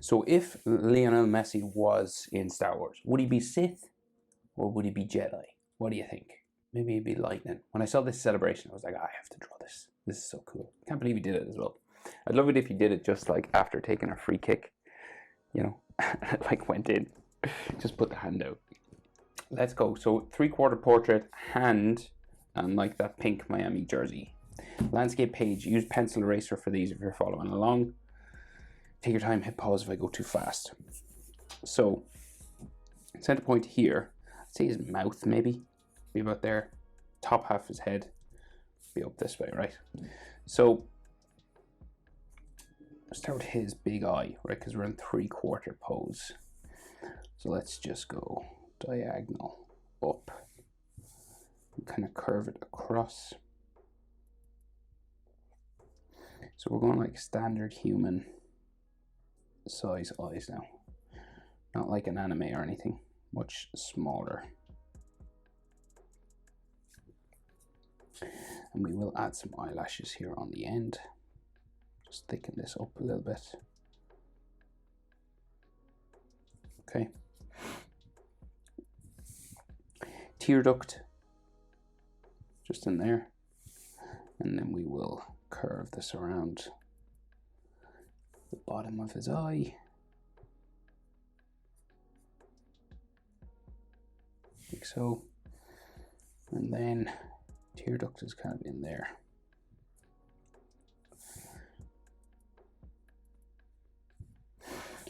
So if Lionel Messi was in Star Wars, would he be Sith or would he be Jedi? What do you think? Maybe he'd be Lightning. When I saw this celebration, I was like, I have to draw this. This is so cool. Can't believe he did it as well. I'd love it if he did it just like after taking a free kick, you know, like went in, just put the hand out. Let's go. So 3/4 portrait, hand, and like that pink Miami jersey. Landscape page, use pencil eraser for these if you're following along. Take your time, hit pause if I go too fast. So, center point here, I'd say his mouth maybe, be about there. Top half of his head, be up this way, right? So, let's start with his big eye, right? Because we're in 3/4 pose. So let's just go diagonal up, and kind of curve it across. So we're going like standard human size eyes now, not like an anime or anything, much smaller. And we will add some eyelashes here on the end, just thicken this up a little bit. Okay, tear duct just in there, and then we will curve this around the bottom of his eye, like so, and then tear duct is kind of in there.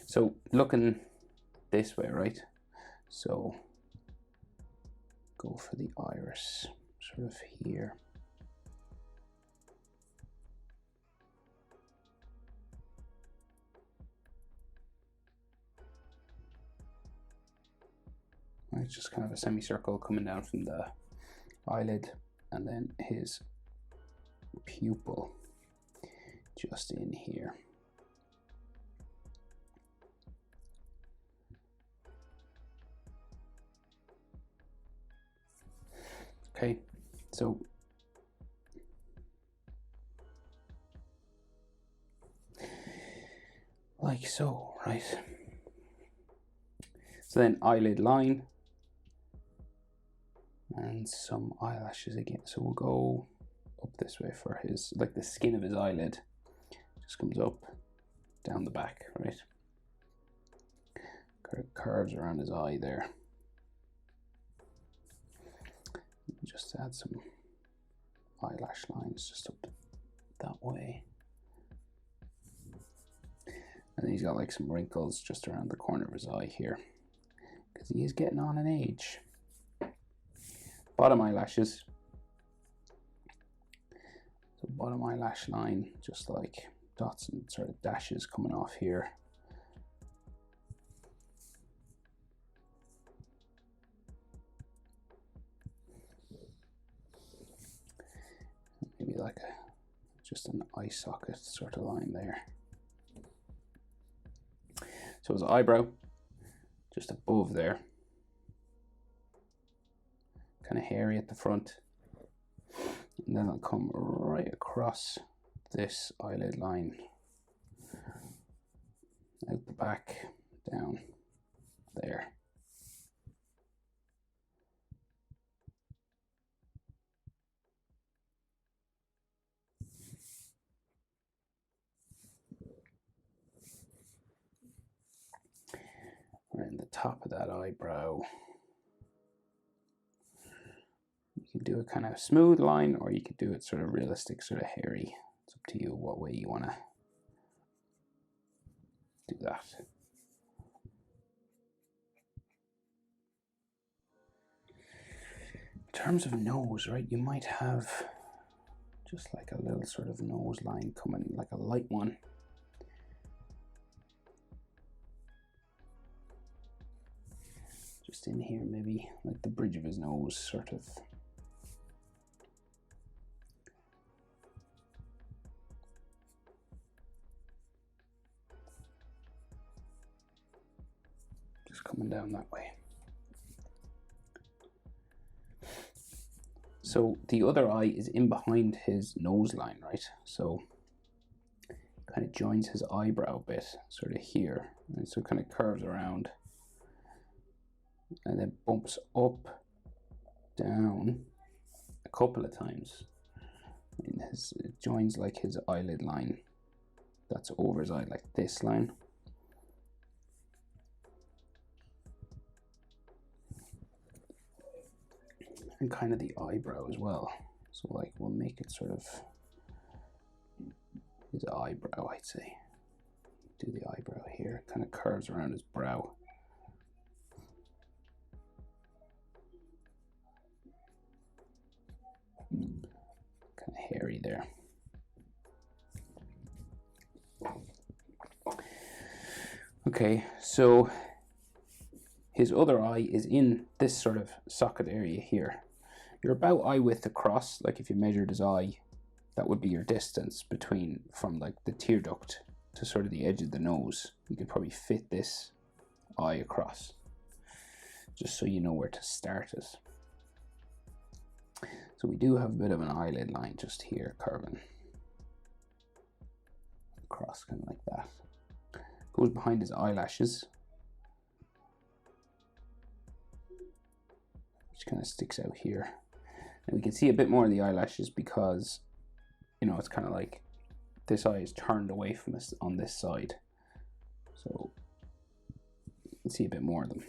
So looking this way, right? So go for the iris sort of here. It's just kind of a semicircle coming down from the eyelid, and then his pupil just in here. Okay, so like so, right? So then eyelid line and some eyelashes again. So we'll go up this way for his, like the skin of his eyelid just comes up down the back, right? Curves around his eye there. Just add some eyelash lines just up that way. And he's got like some wrinkles just around the corner of his eye here, because he is getting on in age. Bottom eyelashes. So bottom eyelash line, just like dots and sort of dashes coming off here. Maybe like just an eye socket sort of line there. So his eyebrow, just above there. Kind of hairy at the front. And then it'll come right across this eyelid line. Out the back, down there. Right in the top of that eyebrow. You can do a kind of smooth line, or you could do it sort of realistic, sort of hairy. It's up to you what way you want to do that. In terms of nose, right, you might have just like a little sort of nose line coming, like a light one. Just in here, maybe like the bridge of his nose, sort of. Just coming down that way. So the other eye is in behind his nose line, right? So kind of joins his eyebrow a bit, sort of here, and so it kind of curves around and then bumps up, down a couple of times. And it joins like his eyelid line that's over his eye, like this line. And kind of the eyebrow as well. So like we'll make it sort of his eyebrow, I'd say. Do the eyebrow here, kind of curves around his brow. Kind of hairy there. Okay, so his other eye is in this sort of socket area here. You're about eye width across, like if you measured his eye, that would be your distance between, from like the tear duct to sort of the edge of the nose. You could probably fit this eye across, just so you know where to start it. So we do have a bit of an eyelid line just here, curving across, kind of like that. Goes behind his eyelashes, which kind of sticks out here. And we can see a bit more of the eyelashes because, you know, it's kind of like this eye is turned away from us on this side. So you can see a bit more of them,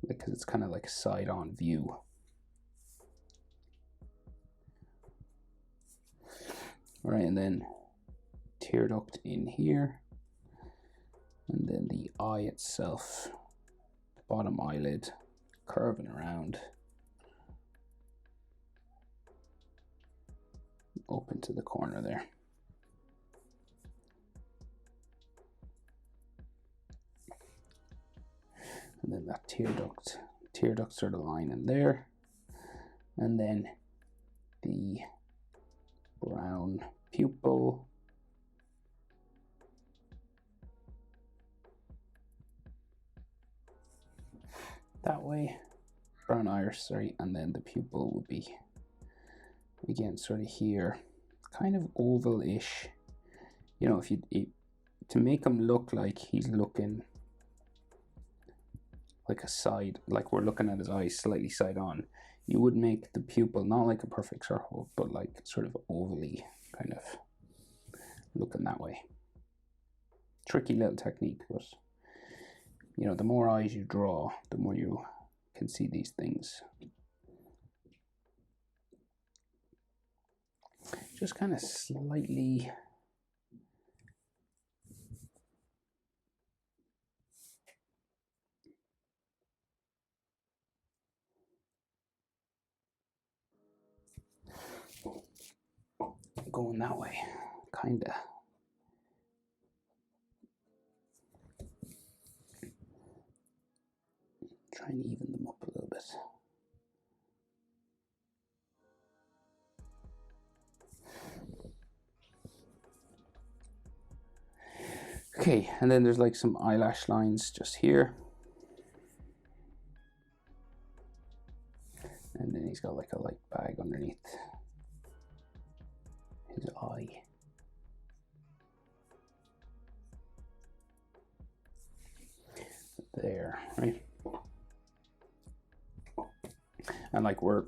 because it's kind of like a side-on view. All right, and then tear duct in here, and then the eye itself, bottom eyelid, curving around up into the corner there. And then that tear duct sort of line in there, and then the brown pupil, that way, brown iris, sorry, and then the pupil would be, again, sort of here, kind of oval-ish. You know, if you, to make him look like he's looking like a side, like we're looking at his eyes slightly side on, you would make the pupil not like a perfect circle, but like sort of ovally, kind of looking that way. Tricky little technique, but you know, the more eyes you draw, the more you can see these things. Just kind of slightly going that way, kinda. Trying to even them up a little bit. Okay, and then there's like some eyelash lines just here. And then he's got like a light bag underneath his eye. There, right? And like we're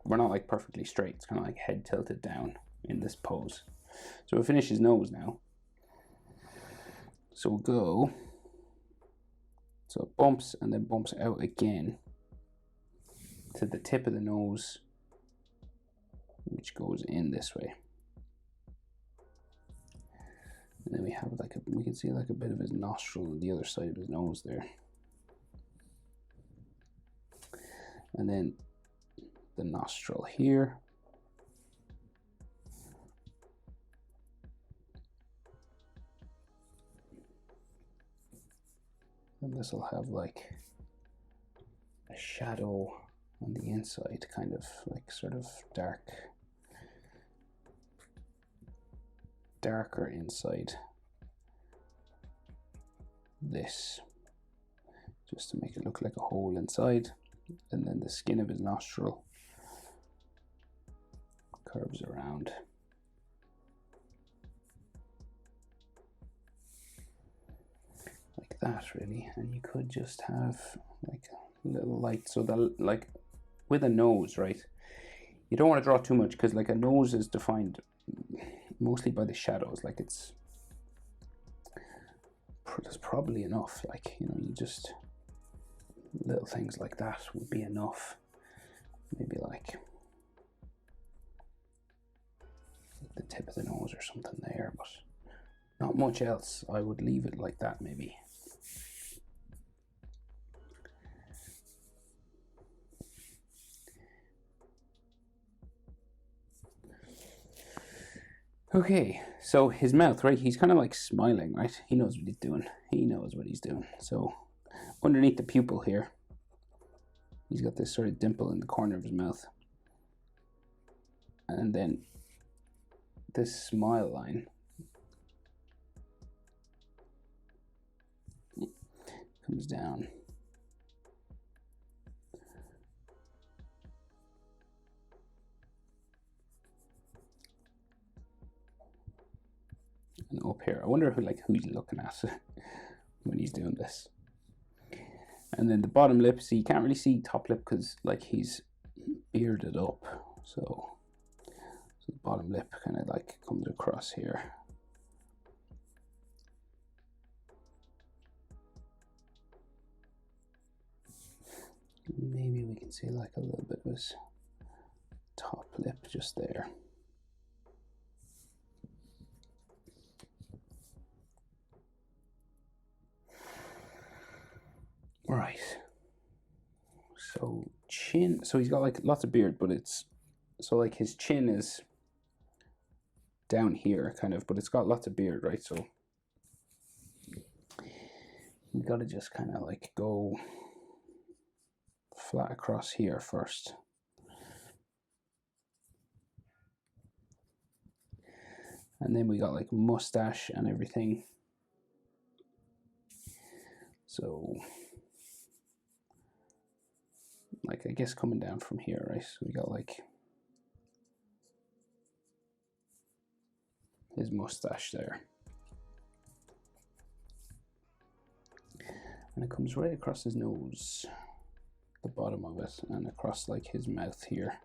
not like perfectly straight. It's kind of like head tilted down in this pose. So we'll finish his nose now. So we'll go, so it bumps and then bumps out again to the tip of the nose, which goes in this way. And then we have like we can see like a bit of his nostril on the other side of his nose there. And then the nostril here. And this will have like a shadow on the inside, kind of like sort of darker inside this, just to make it look like a hole inside. And then the skin of his nostril curves around that really, and you could just have like a little light, so that like with a nose, right? You don't want to draw too much because like a nose is defined mostly by the shadows. Like it's probably enough. Like, you know, you just little things like that would be enough. Maybe like the tip of the nose or something there, but not much else. I would leave it like that maybe. Okay, so his mouth, right? He's kind of like smiling, right? He knows what he's doing. He knows what he's doing. So underneath the pupil here, he's got this sort of dimple in the corner of his mouth. And then this smile line comes down. And up here. I wonder who he's looking at when he's doing this. And then the bottom lip, so you can't really see top lip because like he's bearded up. So the bottom lip kind of like comes across here. Maybe we can see like a little bit of his top lip just there. Right. So chin, so he's got like lots of beard, but it's, so like his chin is down here kind of, but it's got lots of beard, right? So we got to just kind of like go flat across here first. And then we got like mustache and everything. So like, I guess coming down from here, right? So we got like his mustache there. And it comes right across his nose, the bottom of it, and across like his mouth here.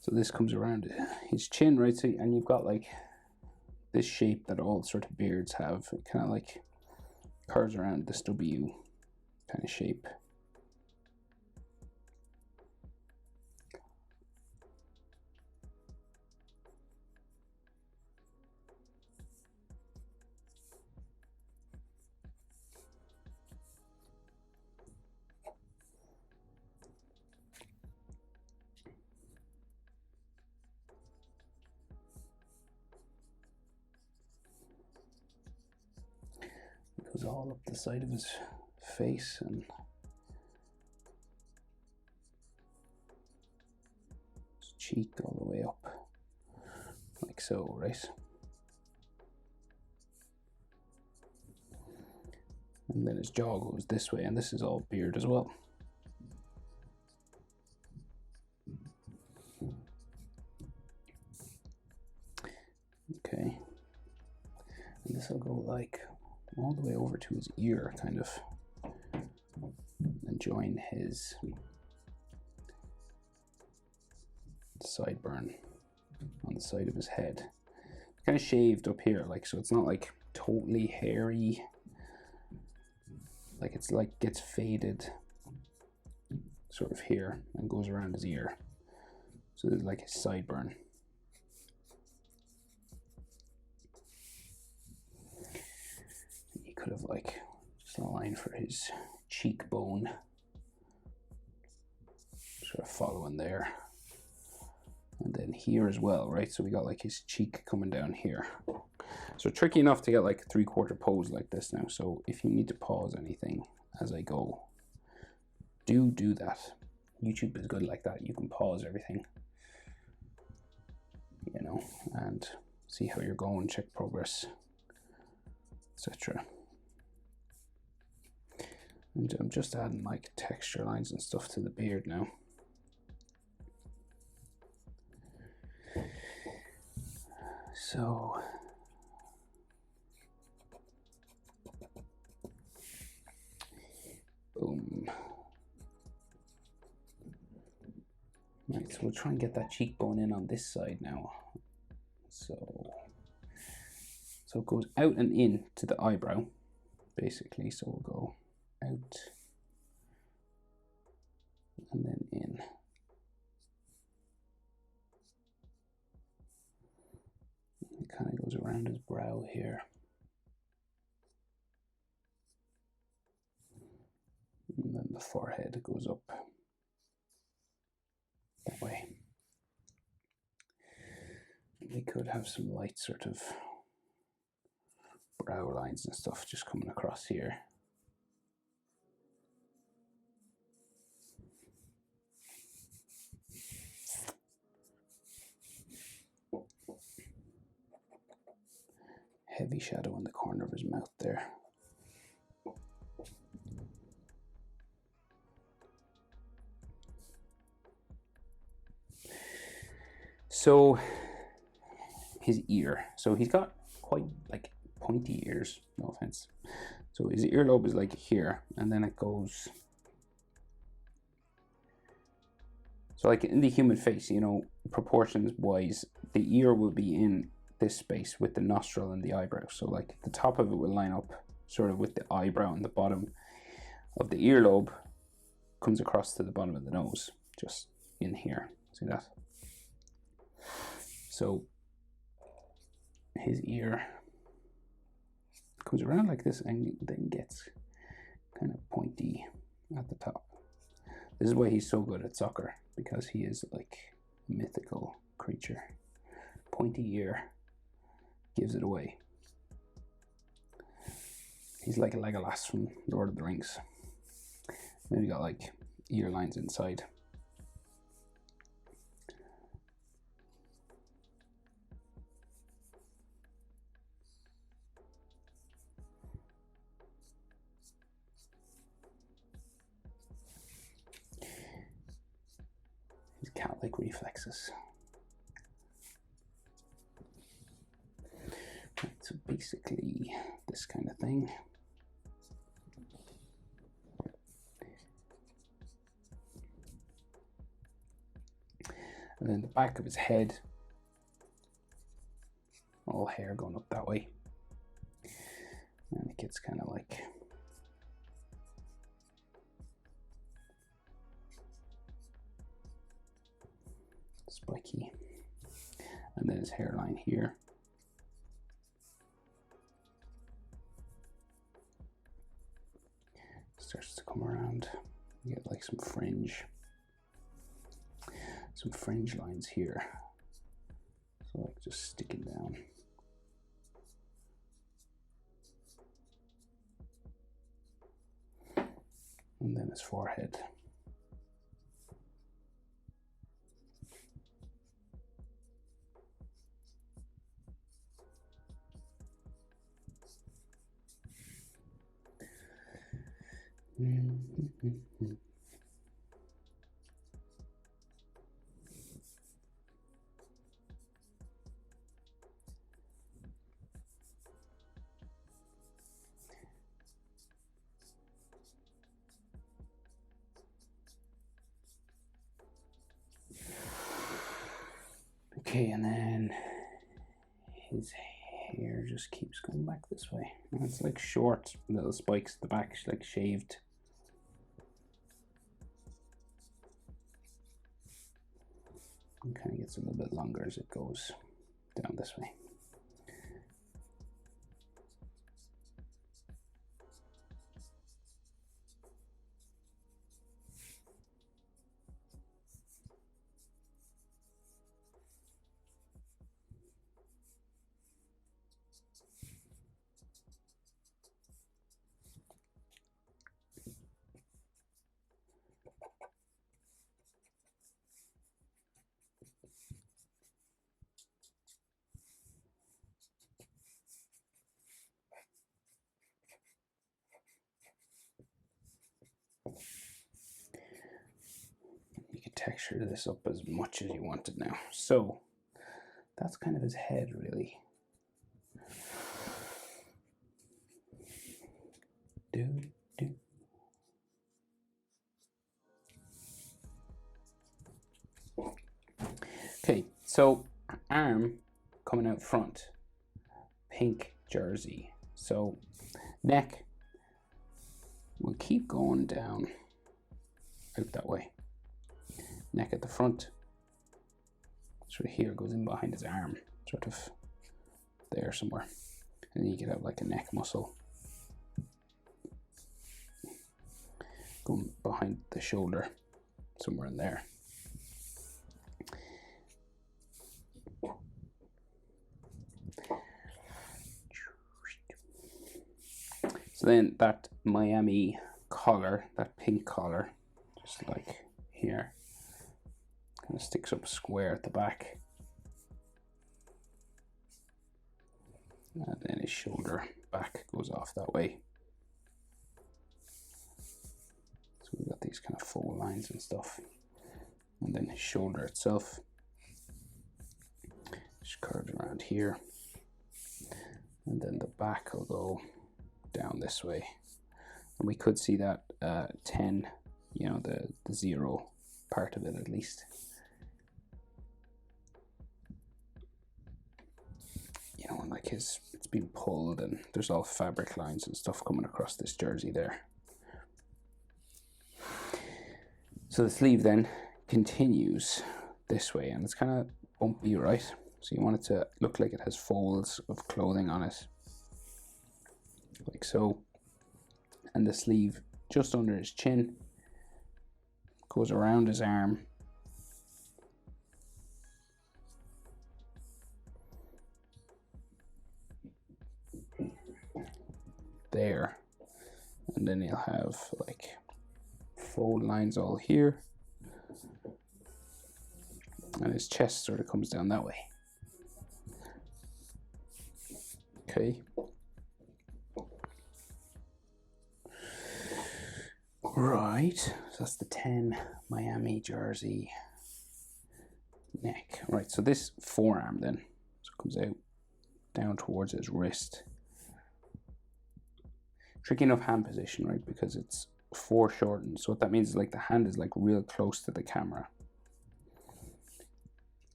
So this comes around his chin, right? So, and you've got like this shape that all sort of beards have. It kind of like curves around this W kind of shape. Goes all up the side of his face and his cheek all the way up, like so, right? And then his jaw goes this way, and this is all beard as well. Okay, and this will go like all the way over to his ear, kind of, and join his sideburn on the side of his head. Kind of shaved up here, like, so it's not like totally hairy, like it's like gets faded sort of here and goes around his ear. So there's like his sideburn. He could have like just a line for his cheekbone, sort of following there. And then here as well, right? So we got like his cheek coming down here. So tricky enough to get like a 3/4 pose like this now. So if you need to pause anything as I go, do that. YouTube is good like that. You can pause everything, you know, and see how you're going, check progress, etc. And I'm just adding like texture lines and stuff to the beard now. So boom. Right, so we'll try and get that cheekbone in on this side now. So it goes out and in to the eyebrow, basically. So we'll go out and then in. It kind of goes around his brow here. And then the forehead goes up that way. We could have some light sort of brow lines and stuff just coming across here. Heavy shadow in the corner of his mouth there. So his ear. So he's got quite like pointy ears, no offense. So his earlobe is like here, and then it goes. So like in the human face, you know, proportions wise, the ear will be in this space with the nostril and the eyebrow. So like the top of it will line up sort of with the eyebrow, and the bottom of the earlobe comes across to the bottom of the nose, just in here. See that? So his ear comes around like this and then gets kind of pointy at the top. This is why he's so good at soccer, because he is like a mythical creature. Pointy ear gives it away. He's like a Legolas from Lord of the Rings. Maybe got like ear lines inside. His cat-like reflexes. Right, so basically this kind of thing. And then the back of his head, all hair going up that way. And it gets kind of like spiky. And then his hairline here. Starts to come around. You get like some fringe lines here. So like just sticking down. And then his forehead. Okay, and then his hair just keeps going back this way. And it's like short little spikes at the back, like shaved. And kind of gets a little bit longer as it goes down this way. texture this up as much as you wanted now. So that's kind of his head, really. Okay, so arm coming out front, pink jersey. So neck, we'll keep going down out that way. Neck at the front, sort of here, goes in behind his arm, sort of there somewhere. And then you get out like a neck muscle going behind the shoulder, somewhere in there. So then that Miami collar, that pink collar, just like here, kind of sticks up square at the back. And then his shoulder back goes off that way. So we've got these kind of fold lines and stuff. And then his shoulder itself just curves around here. And then the back will go down this way. And we could see that 10, you know, the 0 part of it at least. You know, like it's been pulled and there's all fabric lines and stuff coming across this jersey there. So the sleeve then continues this way, and it's kind of bumpy, right? So you want it to look like it has folds of clothing on it, like so. And the sleeve just under his chin goes around his arm, there, and then you'll have like fold lines all here, and his chest sort of comes down that way. Okay. Right, so that's the 10 Miami jersey neck. Right, so this forearm then, so it comes out down towards his wrist. Tricky enough hand position, right, because it's foreshortened. So what that means is like the hand is like real close to the camera,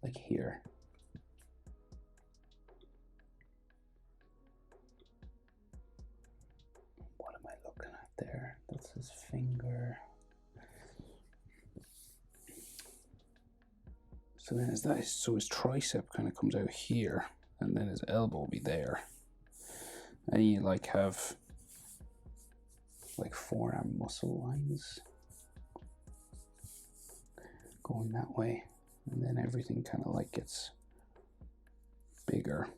like here. What am I looking at there? That's his finger. So then is that, so his tricep kind of comes out here, and then his elbow will be there. And you like have like forearm muscle lines going that way, and then everything kind of like gets bigger.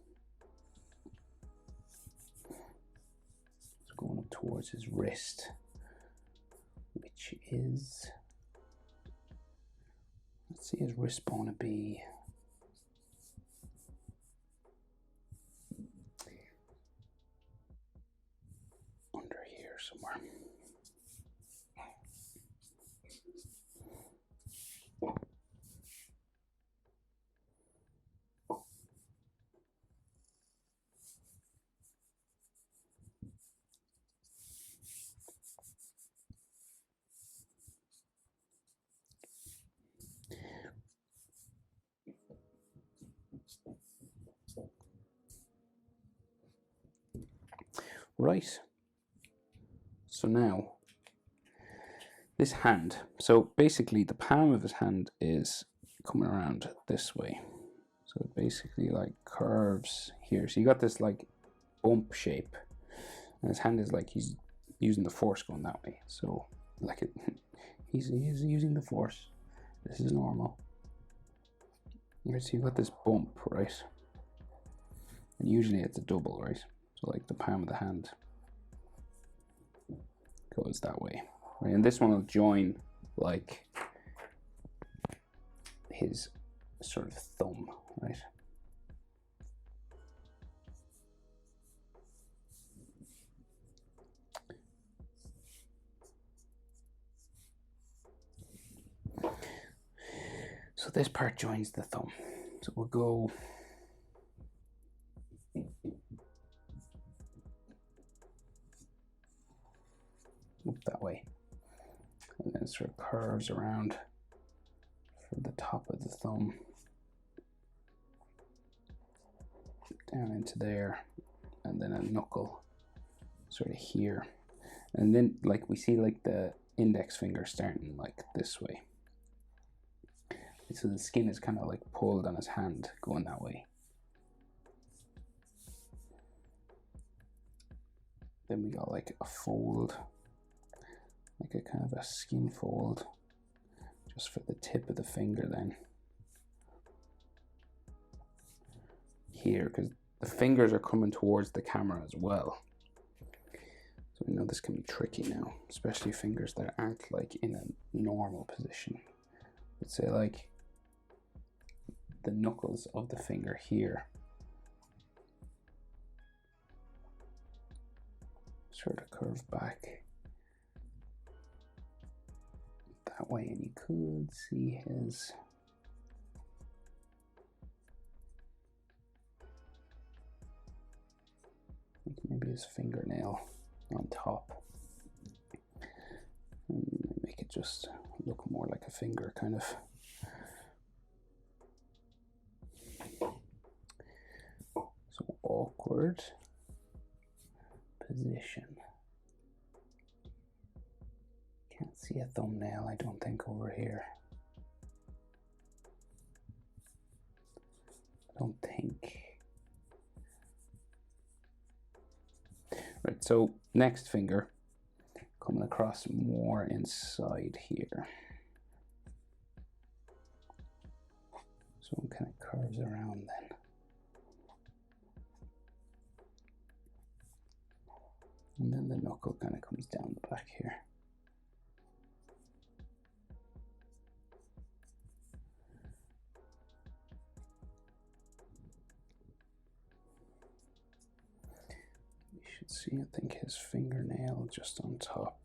It's going up towards his wrist, which is, let's see, his wrist bone to be under here somewhere. Right, so now this hand, so basically the palm of his hand is coming around this way, so it basically like curves here. So you got this like bump shape, and his hand is like he's using the force going that way. So like it, he's using the force. This is normal. Right, so you got this bump, right? And usually it's a double, right? So like the palm of the hand goes that way, right? And this one will join like his sort of thumb, right? So this part joins the thumb. So we'll go up that way. And then it sort of curves around from the top of the thumb down into there, and then a knuckle sort of here. And then like we see like the index finger starting like this way. So the skin is kind of like pulled on his hand going that way. Then we got like a fold, like a kind of a skin fold just for the tip of the finger then. Here, because the fingers are coming towards the camera as well. So we know this can be tricky now, especially fingers that aren't like in a normal position. Let's say like the knuckles of the finger here sort of curve back that way, and you could see his maybe his fingernail on top, and make it just look more like a finger kind of. So awkward position. Can't see a thumbnail, I don't think, over here. I don't think. Right, so next finger coming across more inside here. So it kind of curves around then. And then the knuckle kind of comes down the back here. You should see, I think, his fingernail just on top.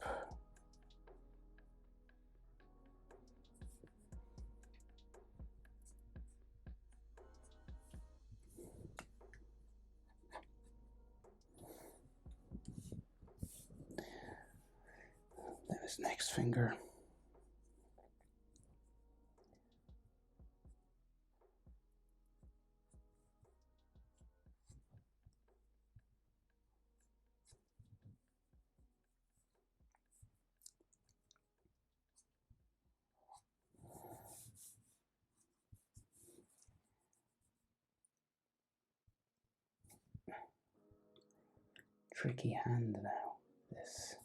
Then his next finger. Tricky hand now, this.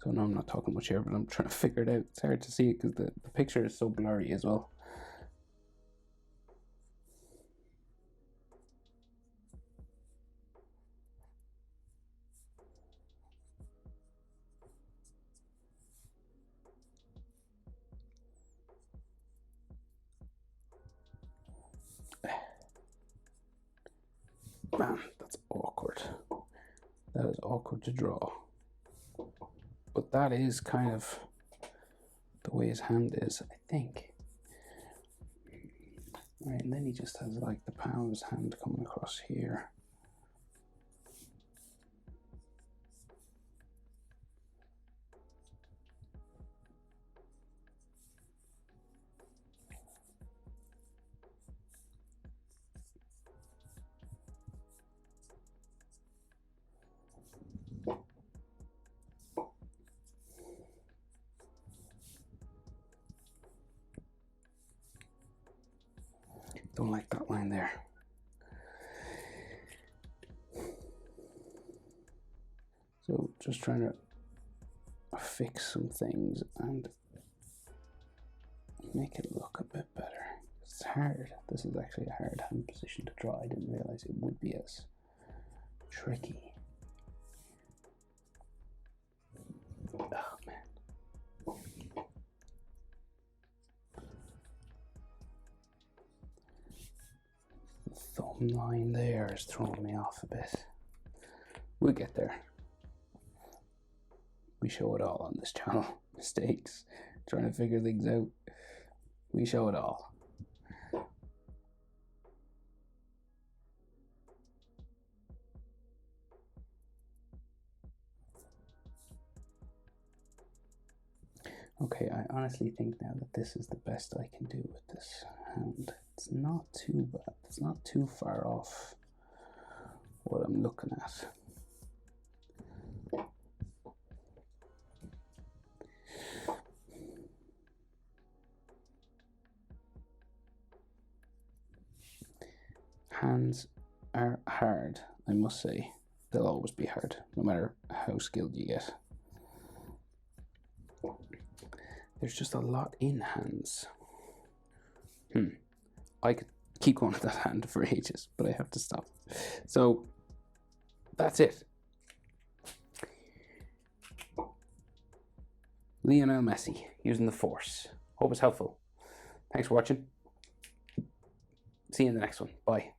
So no, I'm not talking much here, but I'm trying to figure it out. It's hard to see it because the picture is so blurry as well. Man, that's awkward. That is awkward to draw. But that is kind of the way his hand is, I think. Right, and then he just has like the palm of his hand coming across here. Don't like that line there. Just trying to fix some things and make it look a bit better. It's hard. This is actually a hard hand position to draw. I didn't realize it would be as tricky. Oh man. The thumb line there is throwing me off a bit. We'll get there. We show it all on this channel. Mistakes, trying to figure things out. We show it all. Okay, I honestly think now that this is the best I can do with this hand. It's not too bad. It's not too far off what I'm looking at. Hands are hard, I must say. They'll always be hard, no matter how skilled you get. There's just a lot in hands. I could keep going with that hand for ages, but I have to stop. So that's it. Lionel Messi using the Force. Hope it's helpful. Thanks for watching. See you in the next one. Bye.